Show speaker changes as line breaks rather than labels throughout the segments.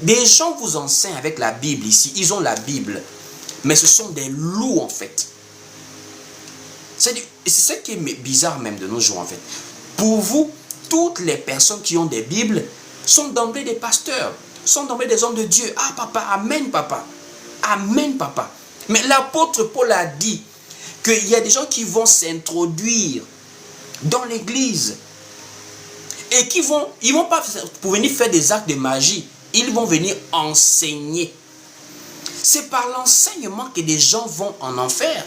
Des gens vous enseignent avec la Bible ici. Ils ont la Bible. Mais ce sont des loups en fait. C'est ce qui est bizarre même de nos jours en fait. Pour vous, toutes les personnes qui ont des Bibles sont d'emblée des pasteurs. Sont d'emblée des hommes de Dieu. Ah papa, amen papa. Amen papa. Mais l'apôtre Paul a dit qu'il y a des gens qui vont s'introduire dans l'église. Et ils vont pas pour venir faire des actes de magie. Ils vont venir enseigner. C'est par l'enseignement que des gens vont en enfer.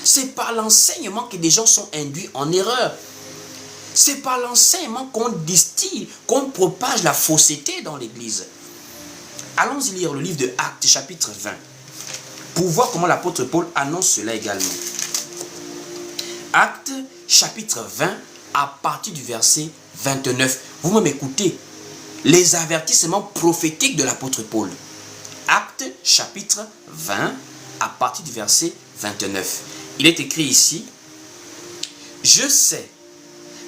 C'est par l'enseignement que des gens sont induits en erreur. C'est par l'enseignement qu'on distille, qu'on propage la fausseté dans l'église. Allons-y lire le livre de Actes, chapitre 20, pour voir comment l'apôtre Paul annonce cela également. Actes, chapitre 20, à partir du verset 29. Vous m'écoutez, les avertissements prophétiques de l'apôtre Paul. Actes, chapitre 20, à partir du verset 29. Il est écrit ici, « Je sais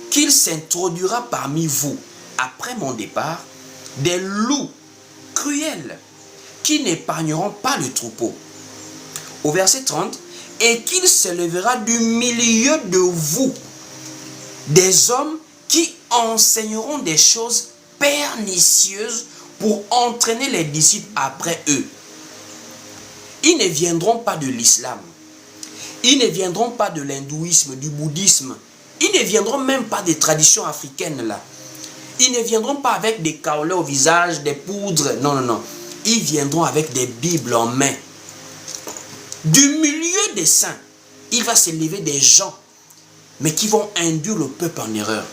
qu'il s'introduira parmi vous, après mon départ, des loups cruels qui n'épargneront pas le troupeau. » Au verset 30, « Et qu'il s'élèvera du milieu de vous des hommes qui enseigneront des choses pernicieuses pour entraîner les disciples après eux. Ils ne viendront pas de l'islam. Ils ne viendront pas de l'hindouisme, du bouddhisme. Ils ne viendront même pas des traditions africaines là. Ils ne viendront pas avec des kaolés au visage, des poudres. Non, non, non. Ils viendront avec des Bibles en main. Du milieu des saints, il va s'élever des gens, mais qui vont induire le peuple en erreur.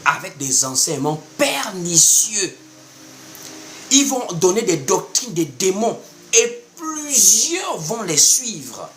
Avec des enseignements pernicieux. Ils vont donner des doctrines des démons et plusieurs vont les suivre.